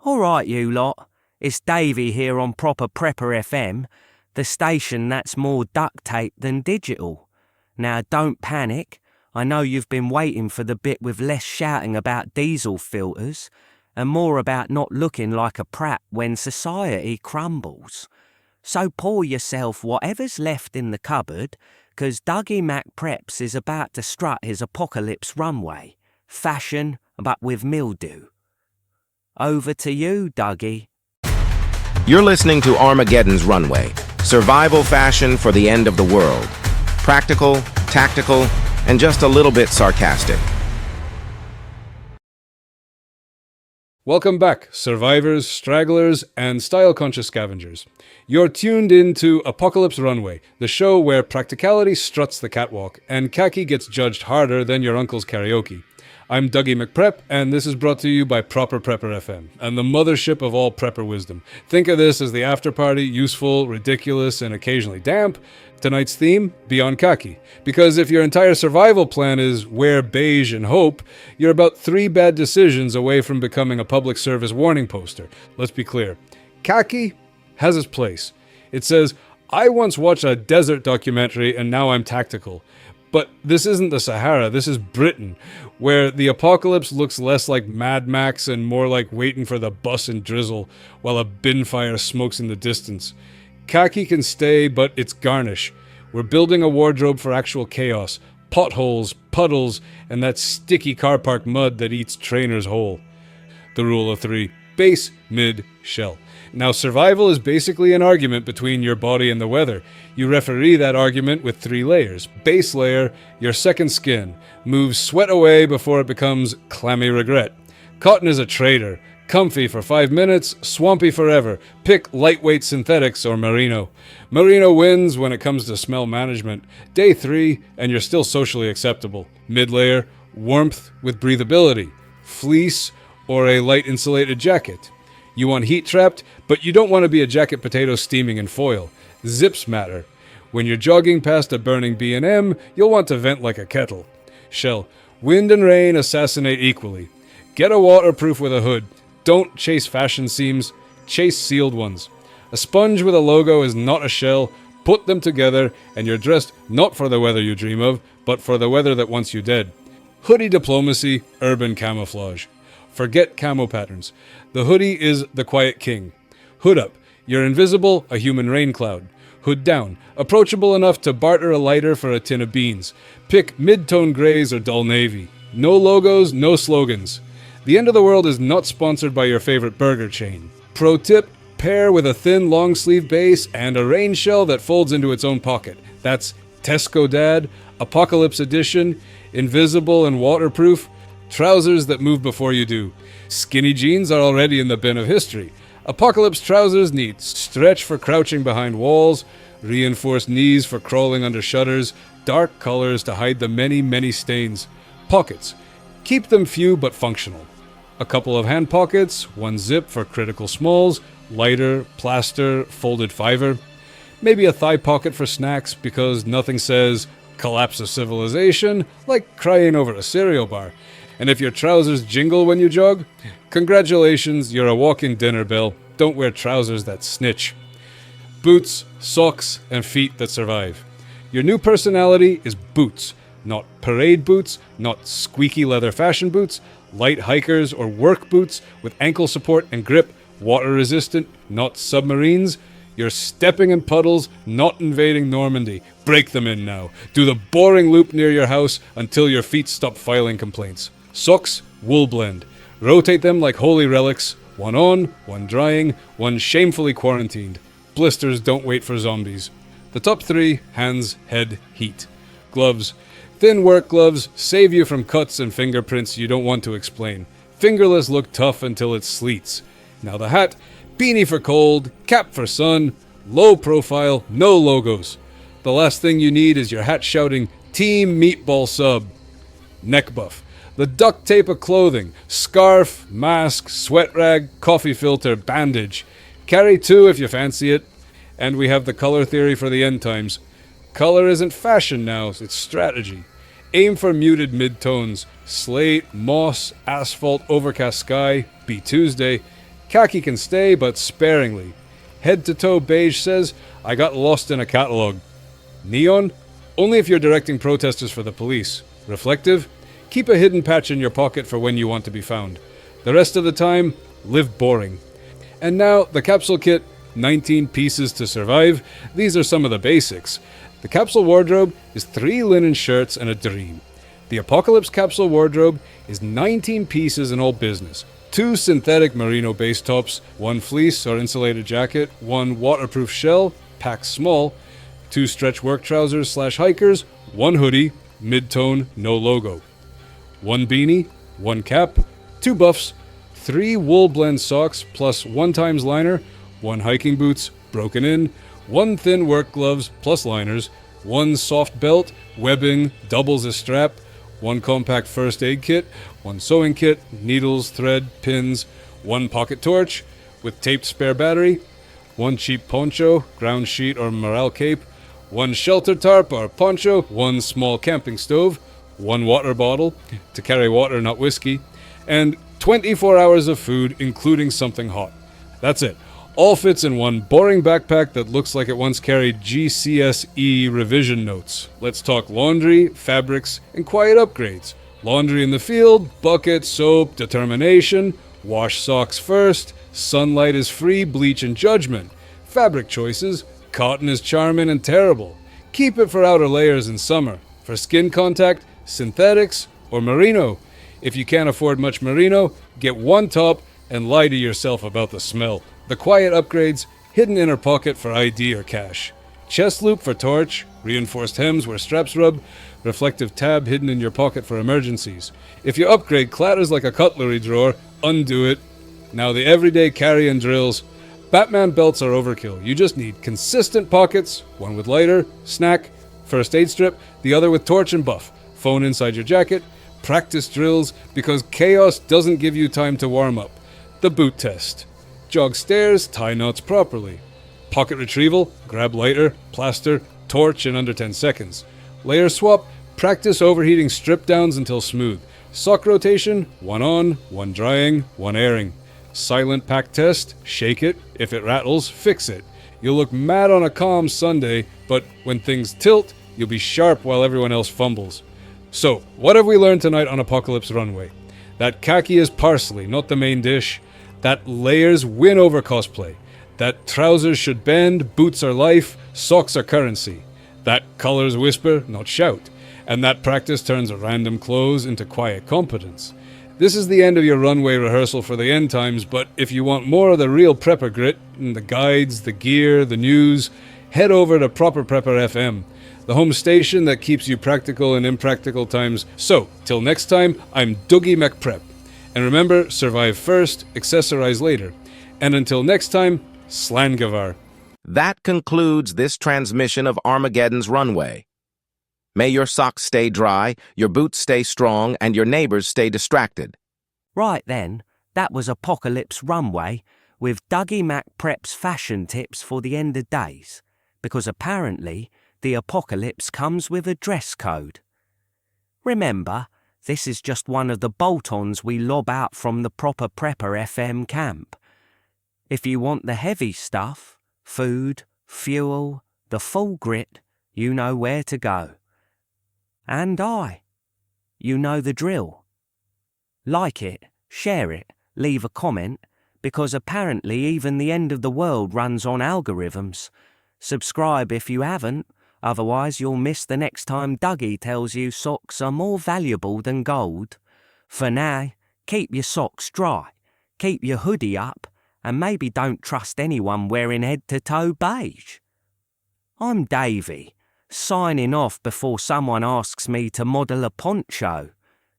All right, you lot. It's Davey here on Proper Prepper FM, the station that's more duct tape than digital. Now, don't panic. I know you've been waiting for the bit with less shouting about diesel filters and more about not looking like a prat when society crumbles. So pour yourself whatever's left in the cupboard, 'cause Dougie Mac Preps is about to strut his apocalypse runway. Fashion, but with mildew. Over to you, Dougie. You're listening to Armageddon's Runway, survival fashion for the end of the world. Practical, tactical, and just a little bit sarcastic. Welcome back, survivors, stragglers, and style-conscious scavengers. You're tuned in to Apocalypse Runway, the show where practicality struts the catwalk, and khaki gets judged harder than your uncle's karaoke. I'm Dougie Mac Prep, and this is brought to you by Proper Prepper FM, and the mothership of all prepper wisdom. Think of this as the after-party, useful, ridiculous, and occasionally damp. Tonight's theme, Beyond Khaki. Because if your entire survival plan is wear beige and hope, you're about 3 bad decisions away from becoming a public service warning poster. Let's be clear. Khaki has its place. It says, I once watched a desert documentary and now I'm tactical. But this isn't the Sahara, this is Britain, where the apocalypse looks less like Mad Max and more like waiting for the bus and drizzle while a bin fire smokes in the distance. Khaki can stay, but it's garnish. We're building a wardrobe for actual chaos, potholes, puddles, and that sticky car park mud that eats trainers whole. The rule of 3, base, mid, shell. Now, survival is basically an argument between your body and the weather. You referee that argument with 3 layers. Base layer, your second skin, moves sweat away before it becomes clammy regret. Cotton is a traitor. Comfy for 5 minutes, swampy forever. Pick lightweight synthetics or merino. Merino wins when it comes to smell management. Day 3, and you're still socially acceptable. Mid-layer, warmth with breathability. Fleece or a light insulated jacket. You want heat trapped, but you don't want to be a jacket potato steaming in foil. Zips matter. When you're jogging past a burning B&M, you'll want to vent like a kettle. Shell, wind and rain assassinate equally. Get a waterproof with a hood. Don't chase fashion seams, chase sealed ones. A sponge with a logo is not a shell. Put them together, and you're dressed not for the weather you dream of, but for the weather that wants you dead. Hoodie diplomacy, urban camouflage. Forget camo patterns. The hoodie is the quiet king. Hood up. You're invisible, a human rain cloud. Hood down. Approachable enough to barter a lighter for a tin of beans. Pick mid-tone grays or dull navy. No logos, no slogans. The end of the world is not sponsored by your favorite burger chain. Pro tip, pair with a thin long-sleeve base and a rain shell that folds into its own pocket. That's Tesco Dad, Apocalypse Edition, invisible and waterproof, trousers that move before you do. Skinny jeans are already in the bin of history. Apocalypse trousers need stretch for crouching behind walls, reinforced knees for crawling under shutters, dark colors to hide the many, many stains. Pockets. Keep them few but functional. A couple of hand pockets, 1 zip for critical smalls, lighter, plaster, folded fiver. Maybe a thigh pocket for snacks because nothing says collapse of civilization like crying over a cereal bar. And if your trousers jingle when you jog, congratulations, you're a walking dinner bell. Don't wear trousers that snitch. Boots, socks, and feet that survive. Your new personality is boots. Not parade boots, not squeaky leather fashion boots, light hikers or work boots with ankle support and grip, water resistant, not submarines. You're stepping in puddles, not invading Normandy. Break them in now. Do the boring loop near your house until your feet stop filing complaints. Socks, wool blend. Rotate them like holy relics. 1 on, 1 drying, 1 shamefully quarantined. Blisters don't wait for zombies. The top 3, hands, head, heat. Gloves. Thin work gloves save you from cuts and fingerprints you don't want to explain. Fingerless look tough until it sleets. Now the hat, beanie for cold, cap for sun, low profile, no logos. The last thing you need is your hat shouting, Team Meatball Sub. Neck buff. The duct tape of clothing, scarf, mask, sweat rag, coffee filter, bandage. Carry 2 if you fancy it. And we have the color theory for the end times. Color isn't fashion now, it's strategy. Aim for muted mid-tones. Slate, moss, asphalt, overcast sky, be Tuesday. Khaki can stay, but sparingly. Head-to-toe beige says, I got lost in a catalogue. Neon? Only if you're directing protesters for the police. Reflective? Keep a hidden patch in your pocket for when you want to be found. The rest of the time, live boring. And now, the capsule kit, 19 pieces to survive. These are some of the basics. The capsule wardrobe is 3 linen shirts and a dream. The Apocalypse capsule wardrobe is 19 pieces in all business. 2 synthetic merino base tops, 1 fleece or insulated jacket, 1 waterproof shell, packed small, 2 stretch work trousers / hikers, 1 hoodie, mid-tone, no logo, 1 beanie, 1 cap, 2 buffs, 3 wool blend socks plus 1 times liner, 1 hiking boots, broken in, 1 thin work gloves plus liners, 1 soft belt, webbing, doubles as strap, 1 compact first aid kit, 1 sewing kit, needles, thread, pins, 1 pocket torch with taped spare battery, 1 cheap poncho, ground sheet or morale cape, 1 shelter tarp or poncho, 1 small camping stove, 1 water bottle to carry water, not whiskey, and 24 hours of food, including something hot. That's it. All fits in 1 boring backpack that looks like it once carried GCSE revision notes. Let's talk laundry, fabrics, and quiet upgrades. Laundry in the field, bucket, soap, determination, wash socks first, sunlight is free, bleach and judgment. Fabric choices, cotton is charming and terrible. Keep it for outer layers in summer. For skin contact, synthetics or merino. If you can't afford much merino, get 1 top and lie to yourself about the smell. The quiet upgrades, hidden inner pocket for ID or cash. Chest loop for torch, reinforced hems where straps rub, reflective tab hidden in your pocket for emergencies. If your upgrade clatters like a cutlery drawer, undo it. Now the everyday carry-in drills. Batman belts are overkill. You just need consistent pockets, 1 with lighter, snack, first aid strip, the other with torch and buff, phone inside your jacket, practice drills because chaos doesn't give you time to warm up. The boot test. Jog stairs, tie knots properly. Pocket retrieval, grab lighter, plaster, torch in under 10 seconds. Layer swap, practice overheating strip downs until smooth. Sock rotation, 1 on, 1 drying, 1 airing. Silent pack test, shake it, if it rattles, fix it. You'll look mad on a calm Sunday, but when things tilt, you'll be sharp while everyone else fumbles. So, what have we learned tonight on Apocalypse Runway? That khaki is parsley, not the main dish. That layers win over cosplay. That trousers should bend, boots are life, socks are currency. That colors whisper, not shout. And that practice turns random clothes into quiet competence. This is the end of your runway rehearsal for the end times, but if you want more of the real prepper grit, the guides, the gear, the news, head over to Proper Prepper FM, the home station that keeps you practical in impractical times. So, till next time, I'm Dougie Mac Prep. And remember, survive first, accessorize later. And until next time, Slangavar. That concludes this transmission of Armageddon's Runway. May your socks stay dry, your boots stay strong, and your neighbors stay distracted. Right then, that was Apocalypse Runway with Dougie Mac Preps fashion tips for the end of days, because apparently the apocalypse comes with a dress code. Remember, this is just one of the bolt-ons we lob out from the Proper Prepper FM camp. If you want the heavy stuff, food, fuel, the full grit, you know where to go. And you know the drill. Like it, share it, leave a comment, because apparently even the end of the world runs on algorithms. Subscribe if you haven't, otherwise you'll miss the next time Dougie tells you socks are more valuable than gold. For now, keep your socks dry, keep your hoodie up, and maybe don't trust anyone wearing head-to-toe beige. I'm Davey, signing off before someone asks me to model a poncho.